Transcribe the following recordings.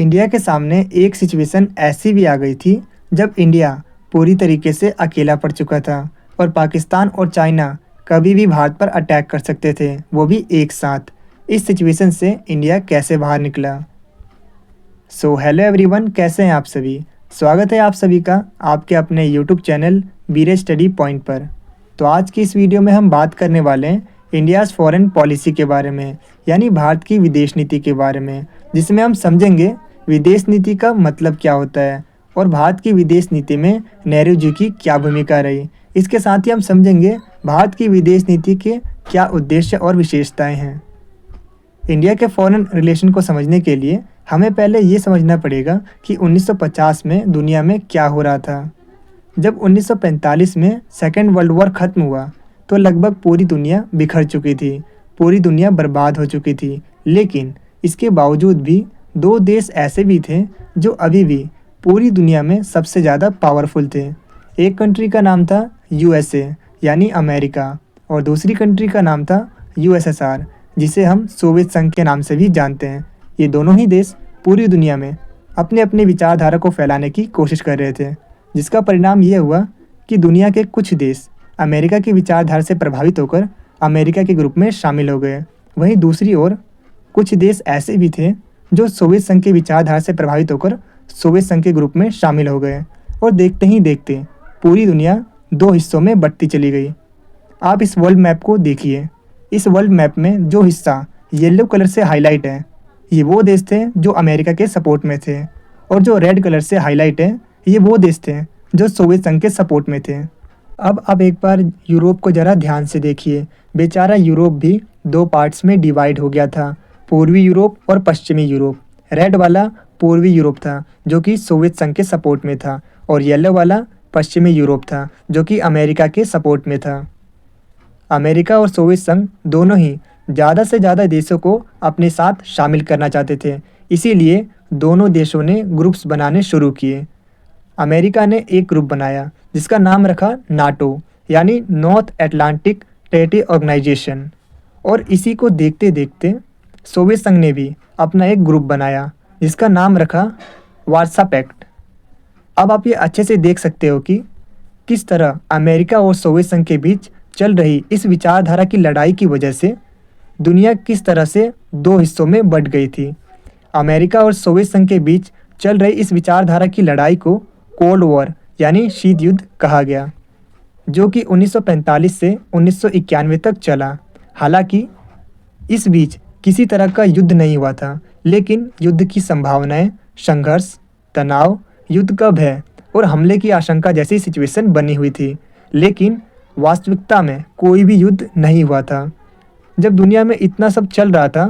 India के सामने एक सिचुएशन ऐसी भी आ गई थी जब इंडिया पूरी तरीके से अकेला पड़ चुका था और पाकिस्तान और चाइना कभी भी भारत पर अटैक कर सकते थे, वो भी एक साथ। इस सिचुएशन से इंडिया कैसे बाहर निकला? हेलो एवरीवन, कैसे हैं आप सभी? स्वागत है आप सभी का आपके अपने यूट्यूब चैनल बीरे स्टडी पॉइंट पर। तो आज की इस वीडियो में हम बात करने वाले हैं इंडियाज़ फॉरेन पॉलिसी के बारे में, यानी भारत की विदेश नीति के बारे में, जिसमें हम समझेंगे विदेश नीति का मतलब क्या होता है और भारत की विदेश नीति में नेहरू जी की क्या भूमिका रही। इसके साथ ही हम समझेंगे भारत की विदेश नीति के क्या उद्देश्य और विशेषताएं हैं। इंडिया के फॉरेन रिलेशन को समझने के लिए हमें पहले ये समझना पड़ेगा कि 1950 में दुनिया में क्या हो रहा था। जब 1945 में सेकेंड वर्ल्ड वॉर ख़त्म हुआ तो लगभग पूरी दुनिया बिखर चुकी थी, पूरी दुनिया बर्बाद हो चुकी थी। लेकिन इसके बावजूद भी दो देश ऐसे भी थे जो अभी भी पूरी दुनिया में सबसे ज़्यादा पावरफुल थे। एक कंट्री का नाम था यूएसए यानी अमेरिका, और दूसरी कंट्री का नाम था यूएसएसआर, जिसे हम सोवियत संघ के नाम से भी जानते हैं। ये दोनों ही देश पूरी दुनिया में अपने अपने विचारधारा को फैलाने की कोशिश कर रहे थे, जिसका परिणाम ये हुआ कि दुनिया के कुछ देश अमेरिका की विचारधारा से प्रभावित होकर अमेरिका के ग्रुप में शामिल हो गए। वहीं दूसरी ओर कुछ देश ऐसे भी थे जो सोवियत संघ की विचारधारा से प्रभावित होकर सोवियत संघ के ग्रुप में शामिल हो गए, और देखते ही देखते पूरी दुनिया दो हिस्सों में बंटती चली गई। आप इस वर्ल्ड मैप को देखिए। इस वर्ल्ड मैप में जो हिस्सा येलो कलर से हाईलाइट है, ये वो देश थे जो अमेरिका के सपोर्ट में थे, और जो रेड कलर से हाईलाइट है, ये वो देश थे जो सोवियत संघ के सपोर्ट में थे। अब एक बार यूरोप को ज़रा ध्यान से देखिए। बेचारा यूरोप भी दो पार्ट्स में डिवाइड हो गया था, पूर्वी यूरोप और पश्चिमी यूरोप। रेड वाला पूर्वी यूरोप था जो कि सोवियत संघ के सपोर्ट में था, और येलो वाला पश्चिमी यूरोप था जो कि अमेरिका के सपोर्ट में था। अमेरिका और सोवियत संघ दोनों ही ज़्यादा से ज़्यादा देशों को अपने साथ शामिल करना चाहते थे, इसीलिए दोनों देशों ने ग्रुप्स बनाने शुरू किए। अमेरिका ने एक ग्रुप बनाया जिसका नाम रखा नाटो, यानी नॉर्थ एटलांटिक ट्रेटी ऑर्गेनाइजेशन, और इसी को देखते देखते सोवियत संघ ने भी अपना एक ग्रुप बनाया जिसका नाम रखा वार्सा पैक्ट। अब आप ये अच्छे से देख सकते हो कि किस तरह अमेरिका और सोवियत संघ के बीच चल रही इस विचारधारा की लड़ाई की वजह से दुनिया किस तरह से दो हिस्सों में बंट गई थी। अमेरिका और सोवियत संघ के बीच चल रही इस विचारधारा की लड़ाई को कोल्ड वॉर यानी शीत युद्ध कहा गया, जो कि 1945 से 1991 तक चला। हालांकि इस बीच किसी तरह का युद्ध नहीं हुआ था, लेकिन युद्ध की संभावनाएं, संघर्ष, तनाव, युद्ध का भय और हमले की आशंका जैसी सिचुएशन बनी हुई थी। लेकिन वास्तविकता में कोई भी युद्ध नहीं हुआ था। जब दुनिया में इतना सब चल रहा था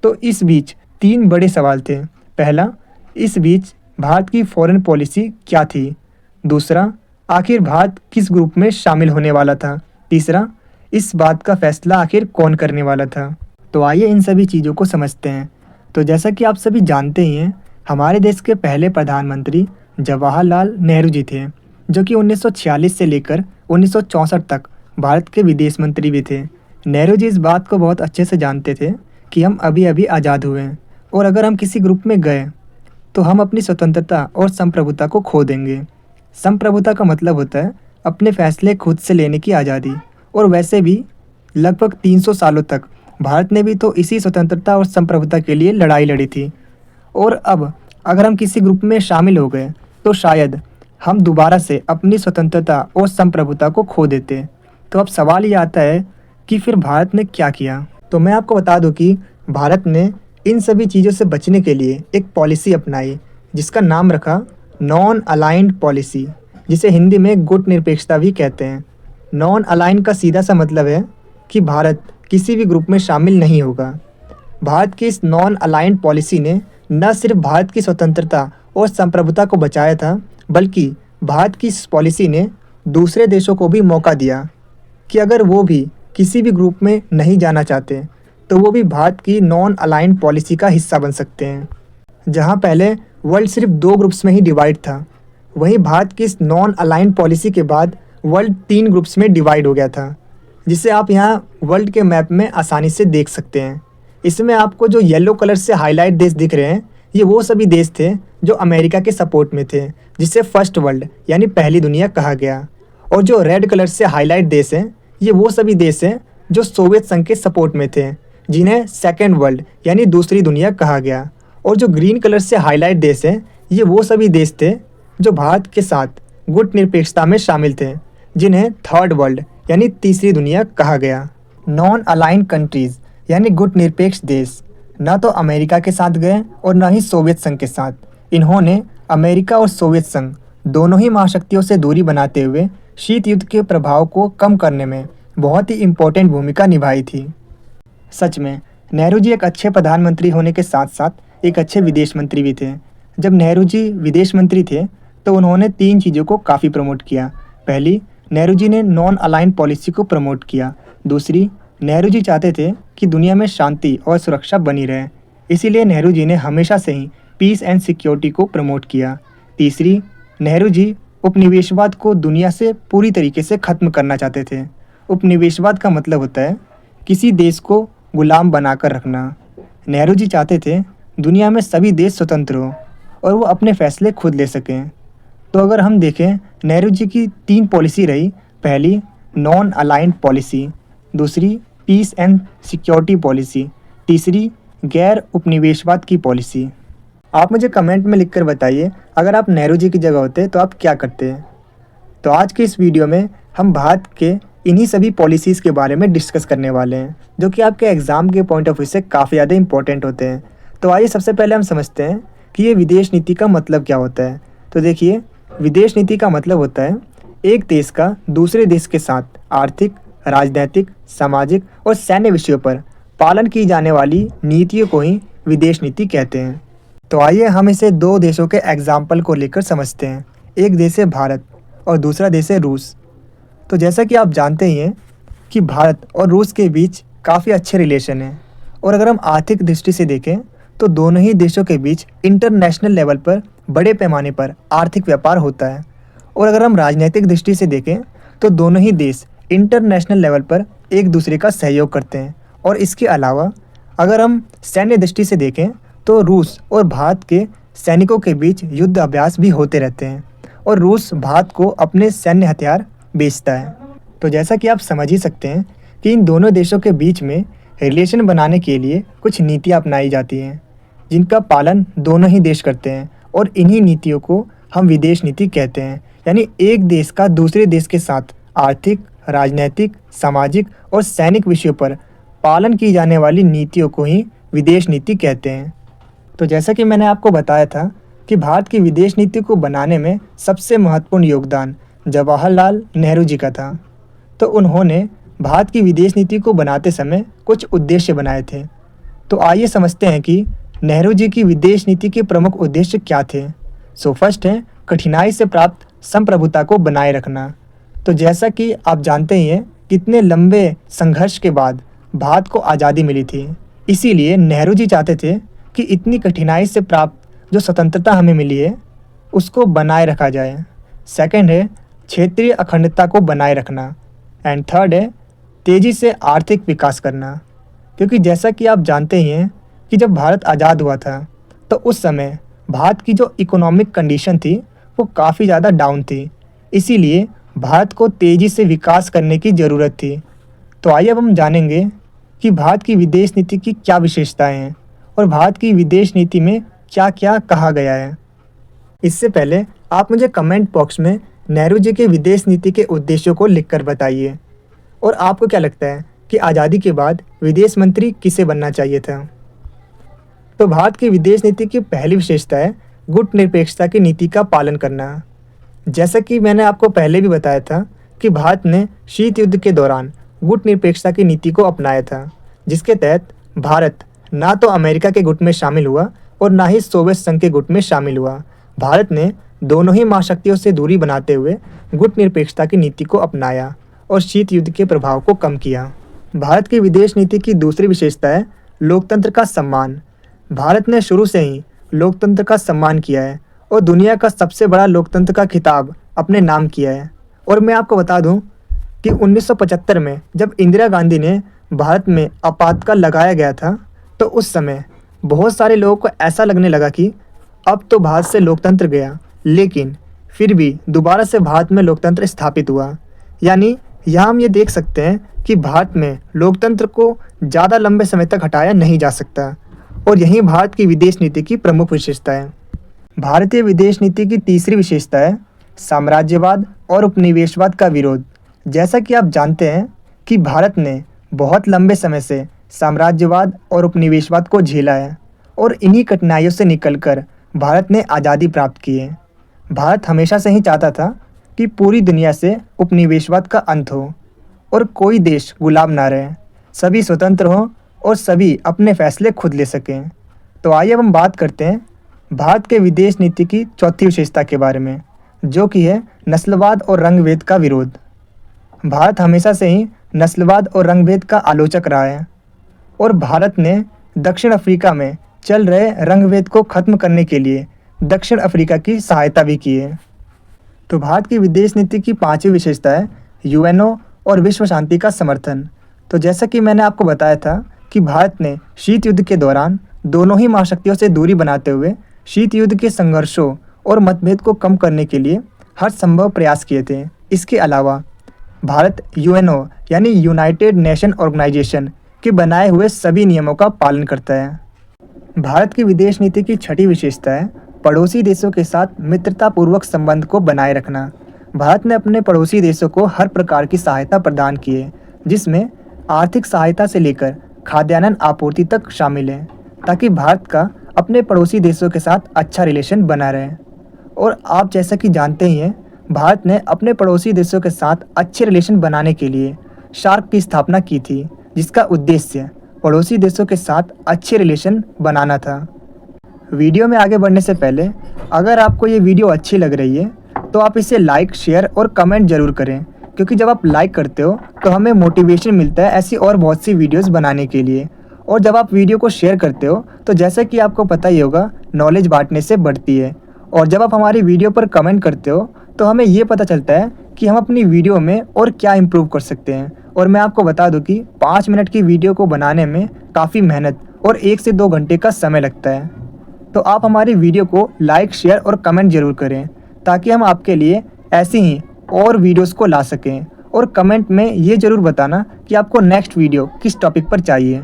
तो इस बीच तीन बड़े सवाल थे। पहला, इस बीच भारत की फॉरेन पॉलिसी क्या थी? दूसरा, आखिर भारत किस ग्रुप में शामिल होने वाला था? तीसरा, इस बात का फैसला आखिर कौन करने वाला था? तो आइए इन सभी चीज़ों को समझते हैं। तो जैसा कि आप सभी जानते ही हैं, हमारे देश के पहले प्रधानमंत्री जवाहरलाल नेहरू जी थे, जो कि 1946 से लेकर 1964 तक भारत के विदेश मंत्री भी थे। नेहरू जी इस बात को बहुत अच्छे से जानते थे कि हम अभी अभी आज़ाद हुए हैं, और अगर हम किसी ग्रुप में गए तो हम अपनी स्वतंत्रता और संप्रभुता को खो देंगे। संप्रभुता का मतलब होता है अपने फैसले खुद से लेने की आज़ादी, और वैसे भी लगभग 300 सालों तक भारत ने भी तो इसी स्वतंत्रता और संप्रभुता के लिए लड़ाई लड़ी थी। और अब अगर हम किसी ग्रुप में शामिल हो गए तो शायद हम दोबारा से अपनी स्वतंत्रता और संप्रभुता को खो देते। तो अब सवाल ये आता है कि फिर भारत ने क्या किया? तो मैं आपको बता दूं कि भारत ने इन सभी चीज़ों से बचने के लिए एक पॉलिसी अपनाई जिसका नाम रखा नॉन अलाइंड पॉलिसी, जिसे हिंदी में गुट निरपेक्षता भी कहते हैं। नॉन अलाइंड का सीधा सा मतलब है कि भारत किसी भी ग्रुप में शामिल नहीं होगा। भारत की इस नॉन अलाइंड पॉलिसी ने न सिर्फ भारत की स्वतंत्रता और संप्रभुता को बचाया था, बल्कि भारत की इस पॉलिसी ने दूसरे देशों को भी मौका दिया कि अगर वो भी किसी भी ग्रुप में नहीं जाना चाहते तो वो भी भारत की नॉन अलाइंड पॉलिसी का हिस्सा बन सकते हैं। जहाँ पहले वर्ल्ड सिर्फ दो ग्रुप्स में ही डिवाइड था, वहीं भारत की इस नॉन अलाइंड पॉलिसी के बाद वर्ल्ड 3 ग्रुप्स में डिवाइड हो गया था, जिसे आप यहाँ वर्ल्ड के मैप में आसानी से देख सकते हैं। इसमें आपको जो येलो कलर से हाईलाइट देश दिख रहे हैं, ये वो सभी देश थे जो अमेरिका के सपोर्ट में थे, जिसे फर्स्ट वर्ल्ड यानी पहली दुनिया कहा गया। और जो रेड कलर से हाईलाइट देश हैं, ये वो सभी देश हैं जो सोवियत संघ के सपोर्ट में थे, जिन्हें सेकेंड वर्ल्ड यानी दूसरी दुनिया कहा गया। और जो ग्रीन कलर से हाईलाइट देश हैं, ये वो सभी देश थे जो भारत के साथ गुट निरपेक्षता में शामिल थे, जिन्हें थर्ड वर्ल्ड यानी तीसरी दुनिया कहा गया। नॉन अलाइंड कंट्रीज़ यानी गुट निरपेक्ष देश न तो अमेरिका के साथ गए और न ही सोवियत संघ के साथ। इन्होंने अमेरिका और सोवियत संघ दोनों ही महाशक्तियों से दूरी बनाते हुए शीत युद्ध के प्रभाव को कम करने में बहुत ही इम्पोर्टेंट भूमिका निभाई थी। सच में नेहरू जी एक अच्छे प्रधानमंत्री होने के साथ साथ एक अच्छे विदेश मंत्री भी थे। जब नेहरू जी विदेश मंत्री थे तो उन्होंने 3 चीज़ों को काफ़ी प्रमोट किया। पहली, नेहरू जी ने नॉन अलाइंड पॉलिसी को प्रमोट किया। दूसरी, नेहरू जी चाहते थे कि दुनिया में शांति और सुरक्षा बनी रहे, इसीलिए नेहरू जी ने हमेशा से ही पीस एंड सिक्योरिटी को प्रमोट किया। तीसरी, नेहरू जी उपनिवेशवाद को दुनिया से पूरी तरीके से ख़त्म करना चाहते थे। उपनिवेशवाद का मतलब होता है किसी देश को गुलाम बनाकर रखना। नेहरू जी चाहते थे दुनिया में सभी देश स्वतंत्र हों और वो अपने फैसले खुद ले सकें। तो अगर हम देखें, नेहरू जी की 3 पॉलिसी रही। पहली, नॉन अलाइंड पॉलिसी। दूसरी, पीस एंड सिक्योरिटी पॉलिसी। तीसरी, गैर उपनिवेशवाद की पॉलिसी। आप मुझे कमेंट में लिखकर बताइए, अगर आप नेहरू जी की जगह होते तो आप क्या करते? तो आज के इस वीडियो में हम भारत के इन्हीं सभी पॉलिसीज़ के बारे में डिस्कस करने वाले हैं, जो कि आपके एग्ज़ाम के पॉइंट ऑफ व्यू से काफ़ी ज़्यादा इंपॉर्टेंट होते हैं। तो आइए सबसे पहले हम समझते हैं कि ये विदेश नीति का मतलब क्या होता है। तो देखिए, विदेश नीति का मतलब होता है एक देश का दूसरे देश के साथ आर्थिक, राजनीतिक, सामाजिक और सैन्य विषयों पर पालन की जाने वाली नीतियों को ही विदेश नीति कहते हैं। तो आइए हम इसे 2 देशों के एग्जाम्पल को लेकर समझते हैं। एक देश है भारत और दूसरा देश है रूस। तो जैसा कि आप जानते ही हैं कि भारत और रूस के बीच काफ़ी अच्छे रिलेशन हैं, और अगर हम आर्थिक दृष्टि से देखें तो दोनों ही देशों के बीच इंटरनेशनल लेवल पर बड़े पैमाने पर आर्थिक व्यापार होता है। और अगर हम राजनीतिक दृष्टि से देखें तो दोनों ही देश इंटरनेशनल लेवल पर एक दूसरे का सहयोग करते हैं। और इसके अलावा अगर हम सैन्य दृष्टि से देखें तो रूस और भारत के सैनिकों के बीच युद्ध अभ्यास भी होते रहते हैं, और रूस भारत को अपने सैन्य हथियार बेचता है। तो जैसा कि आप समझ ही सकते हैं कि इन दोनों देशों के बीच में रिलेशन बनाने के लिए कुछ नीतियाँ अपनाई जाती हैं, जिनका पालन दोनों ही देश करते हैं, और इन्हीं नीतियों को हम विदेश नीति कहते हैं। यानी एक देश का दूसरे देश के साथ आर्थिक, राजनीतिक, सामाजिक और सैनिक विषयों पर पालन की जाने वाली नीतियों को ही विदेश नीति कहते हैं। तो जैसा कि मैंने आपको बताया था कि भारत की विदेश नीति को बनाने में सबसे महत्वपूर्ण योगदान जवाहरलाल नेहरू जी का था। तो उन्होंने भारत की विदेश नीति को बनाते समय कुछ उद्देश्य बनाए थे। तो आइए समझते हैं कि नेहरू जी की विदेश नीति के प्रमुख उद्देश्य क्या थे। सो फर्स्ट है कठिनाई से प्राप्त संप्रभुता को बनाए रखना। तो जैसा कि आप जानते ही हैं, कितने लंबे संघर्ष के बाद भारत को आज़ादी मिली थी, इसीलिए नेहरू जी चाहते थे कि इतनी कठिनाई से प्राप्त जो स्वतंत्रता हमें मिली है उसको बनाए रखा जाए। सेकंड है क्षेत्रीय अखंडता को बनाए रखना। एंड थर्ड है तेज़ी से आर्थिक विकास करना, क्योंकि जैसा कि आप जानते ही हैं कि जब भारत आज़ाद हुआ था तो उस समय भारत की जो इकोनॉमिक कंडीशन थी वो काफ़ी ज़्यादा डाउन थी, इसीलिए भारत को तेज़ी से विकास करने की ज़रूरत थी। तो आइए अब हम जानेंगे कि भारत की विदेश नीति की क्या विशेषताएं हैं और भारत की विदेश नीति में क्या क्या कहा गया है। इससे पहले आप मुझे कमेंट बॉक्स में नेहरू जी के विदेश नीति के उद्देश्यों को लिखकर बताइए, और आपको क्या लगता है कि आज़ादी के बाद विदेश मंत्री किसे बनना चाहिए था। तो भारत की विदेश नीति की पहली विशेषता है गुट निरपेक्षता की नीति का पालन करना। जैसा कि मैंने आपको पहले भी बताया था कि भारत ने शीत युद्ध के दौरान गुट निरपेक्षता की नीति को अपनाया था, जिसके तहत भारत ना तो अमेरिका के गुट में शामिल हुआ और ना ही सोवियत संघ के गुट में शामिल हुआ। भारत ने दोनों ही महाशक्तियों से दूरी बनाते हुए गुट निरपेक्षता की नीति को अपनाया और शीत युद्ध के प्रभाव को कम किया। भारत की विदेश नीति की दूसरी विशेषता है लोकतंत्र का सम्मान। भारत ने शुरू से ही लोकतंत्र का सम्मान किया है और दुनिया का सबसे बड़ा लोकतंत्र का खिताब अपने नाम किया है। और मैं आपको बता दूं कि 1975 में जब इंदिरा गांधी ने भारत में आपातकाल लगाया गया था, तो उस समय बहुत सारे लोगों को ऐसा लगने लगा कि अब तो भारत से लोकतंत्र गया, लेकिन फिर भी दोबारा से भारत में लोकतंत्र स्थापित हुआ। यानी यहाँ हम ये देख सकते हैं कि भारत में लोकतंत्र को ज़्यादा लंबे समय तक हटाया नहीं जा सकता, और यही भारत की विदेश नीति की प्रमुख विशेषता है। भारतीय विदेश नीति की तीसरी विशेषता है साम्राज्यवाद और उपनिवेशवाद का विरोध। जैसा कि आप जानते हैं कि भारत ने बहुत लंबे समय से साम्राज्यवाद और उपनिवेशवाद को झेला है, और इन्हीं कठिनाइयों से निकलकर भारत ने आज़ादी प्राप्त की है। भारत हमेशा से ही चाहता था कि पूरी दुनिया से उपनिवेशवाद का अंत हो और कोई देश गुलाम ना रहे, सभी स्वतंत्र हों और सभी अपने फैसले खुद ले सकें। तो आइए अब हम बात करते हैं भारत के विदेश नीति की चौथी विशेषता के बारे में, जो कि है नस्लवाद और रंगभेद का विरोध। भारत हमेशा से ही नस्लवाद और रंगभेद का आलोचक रहा है, और भारत ने दक्षिण अफ्रीका में चल रहे रंगभेद को खत्म करने के लिए दक्षिण अफ्रीका की सहायता भी की है। तो भारत की विदेश नीति की पांचवी विशेषता है यूएनओ और विश्व शांति का समर्थन। तो जैसा कि मैंने आपको बताया था कि भारत ने शीत युद्ध के दौरान दोनों ही महाशक्तियों से दूरी बनाते हुए शीत युद्ध के संघर्षों और मतभेद को कम करने के लिए हर संभव प्रयास किए थे। इसके अलावा भारत यूएनओ यानी यूनाइटेड नेशन ऑर्गेनाइजेशन के बनाए हुए सभी नियमों का पालन करता है। भारत की विदेश नीति की छठी विशेषता है पड़ोसी देशों के साथ मित्रतापूर्वक संबंध को बनाए रखना। भारत ने अपने पड़ोसी देशों को हर प्रकार की सहायता प्रदान की है, जिसमें आर्थिक सहायता से लेकर खाद्यान्न आपूर्ति तक शामिल है, ताकि भारत का अपने पड़ोसी देशों के साथ अच्छा रिलेशन बना रहे। और आप जैसा कि जानते ही हैं, भारत ने अपने पड़ोसी देशों के साथ अच्छे रिलेशन बनाने के लिए सार्क की स्थापना की थी, जिसका उद्देश्य पड़ोसी देशों के साथ अच्छे रिलेशन बनाना था। वीडियो में आगे बढ़ने से पहले अगर आपको ये वीडियो अच्छी लग रही है तो आप इसे लाइक, शेयर और कमेंट जरूर करें, क्योंकि जब आप लाइक करते हो तो हमें मोटिवेशन मिलता है ऐसी और बहुत सी वीडियोस बनाने के लिए। और जब आप वीडियो को शेयर करते हो तो जैसा कि आपको पता ही होगा, नॉलेज बांटने से बढ़ती है। और जब आप हमारी वीडियो पर कमेंट करते हो तो हमें ये पता चलता है कि हम अपनी वीडियो में और क्या इम्प्रूव कर सकते हैं। और मैं आपको बता दूं कि 5 मिनट की वीडियो को बनाने में काफ़ी मेहनत और 1 से 2 घंटे का समय लगता है। तो आप हमारी वीडियो को लाइक, शेयर और कमेंट जरूर करें, ताकि हम आपके लिए ऐसी ही और वीडियोस को ला सकें। और कमेंट में ये ज़रूर बताना कि आपको नेक्स्ट वीडियो किस टॉपिक पर चाहिए।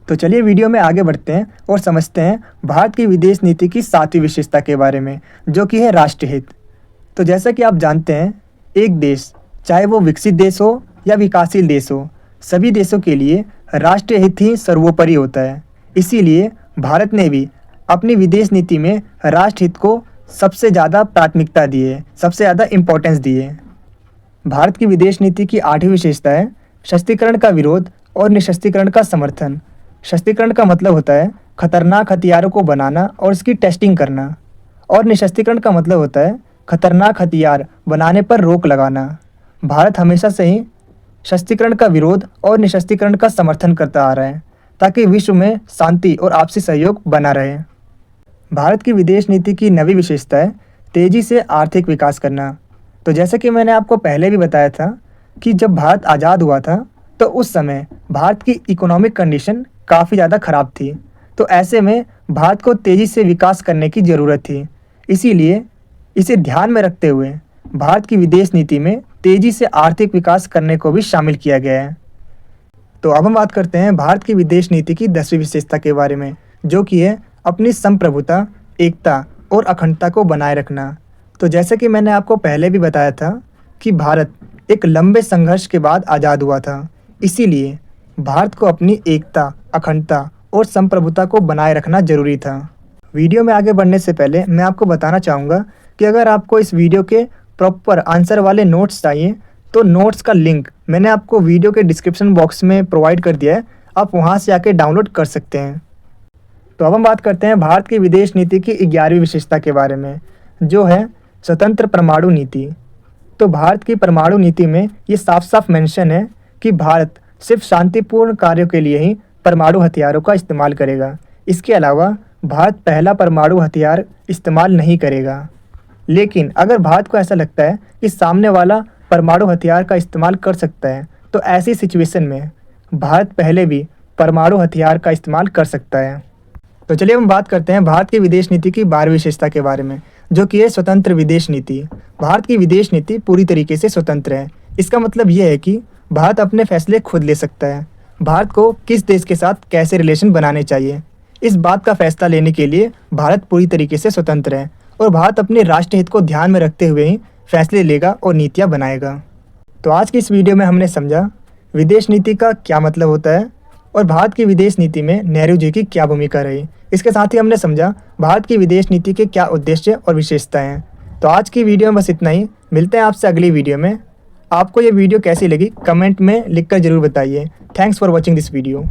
तो चलिए वीडियो में आगे बढ़ते हैं और समझते हैं भारत की विदेश नीति की 7वीं विशेषता के बारे में, जो कि है राष्ट्रहित। तो जैसा कि आप जानते हैं, एक देश, चाहे वो विकसित देश हो या विकासशील देश हो, सभी देशों के लिए राष्ट्रीय हित ही सर्वोपरि होता है। इसीलिए भारत ने भी अपनी विदेश नीति में राष्ट्रहित को सबसे ज़्यादा प्राथमिकता दी है, सबसे ज़्यादा इम्पोर्टेंस दी है। भारत की विदेश नीति की 8वीं विशेषता है शस्त्रीकरण का विरोध और निशस्त्रीकरण का समर्थन। शस्त्रीकरण का मतलब होता है खतरनाक हथियारों को बनाना और उसकी टेस्टिंग करना, और निशस्त्रीकरण का मतलब होता है खतरनाक हथियार बनाने पर रोक लगाना। भारत हमेशा से ही शस्त्रीकरण का विरोध और निशस्त्रीकरण का समर्थन करता आ रहा है, ताकि विश्व में शांति और आपसी सहयोग बना रहे। भारत की विदेश नीति की 9वीं विशेषता है तेज़ी से आर्थिक विकास करना। तो जैसे कि मैंने आपको पहले भी बताया था कि जब भारत आज़ाद हुआ था तो उस समय भारत की इकोनॉमिक कंडीशन काफ़ी ज़्यादा ख़राब थी। तो ऐसे में भारत को तेज़ी से विकास करने की ज़रूरत थी। इसीलिए इसे ध्यान में रखते हुए भारत की विदेश नीति में तेज़ी से आर्थिक विकास करने को भी शामिल किया गया है। तो अब हम बात करते हैं भारत की विदेश नीति की 10वीं विशेषता के बारे में, जो कि है अपनी संप्रभुता, एकता और अखंडता को बनाए रखना। तो जैसे कि मैंने आपको पहले भी बताया था कि भारत एक लंबे संघर्ष के बाद आज़ाद हुआ था, इसीलिए भारत को अपनी एकता, अखंडता और संप्रभुता को बनाए रखना जरूरी था। वीडियो में आगे बढ़ने से पहले मैं आपको बताना चाहूँगा कि अगर आपको इस वीडियो के प्रॉपर आंसर वाले नोट्स चाहिए तो नोट्स का लिंक मैंने आपको वीडियो के डिस्क्रिप्शन बॉक्स में प्रोवाइड कर दिया है, आप वहां से आके डाउनलोड कर सकते हैं। तो अब हम बात करते हैं भारत की विदेश नीति की 11वीं विशेषता के बारे में, जो है स्वतंत्र परमाणु नीति। तो भारत की परमाणु नीति में ये साफ साफ मेंशन है कि भारत सिर्फ शांतिपूर्ण कार्यों के लिए ही परमाणु हथियारों का इस्तेमाल करेगा। इसके अलावा भारत पहला परमाणु हथियार इस्तेमाल नहीं करेगा। लेकिन अगर भारत को ऐसा लगता है कि सामने वाला परमाणु हथियार का इस्तेमाल कर सकता है, तो ऐसी सिचुएशन में भारत पहले भी परमाणु हथियार का इस्तेमाल कर सकता है। तो चलिए हम बात करते हैं भारत की विदेश नीति की 12वीं विशेषता के बारे में, जो कि है स्वतंत्र विदेश नीति। भारत की विदेश नीति पूरी तरीके से स्वतंत्र है। इसका मतलब ये है कि भारत अपने फैसले खुद ले सकता है। भारत को किस देश के साथ कैसे रिलेशन बनाने चाहिए, इस बात का फैसला लेने के लिए भारत पूरी तरीके से स्वतंत्र है और भारत अपने राष्ट्रहित को ध्यान में रखते हुए ही फैसले लेगा और नीतियाँ बनाएगा। तो आज की इस वीडियो में हमने समझा विदेश नीति का क्या मतलब होता है और भारत की विदेश नीति में नेहरू जी की क्या भूमिका रही। इसके साथ ही हमने समझा भारत की विदेश नीति के क्या उद्देश्य और विशेषताएं हैं। तो आज की वीडियो में बस इतना ही। मिलते हैं आपसे अगली वीडियो में। आपको ये वीडियो कैसी लगी कमेंट में लिखकर ज़रूर बताइए। Thanks for watching this video.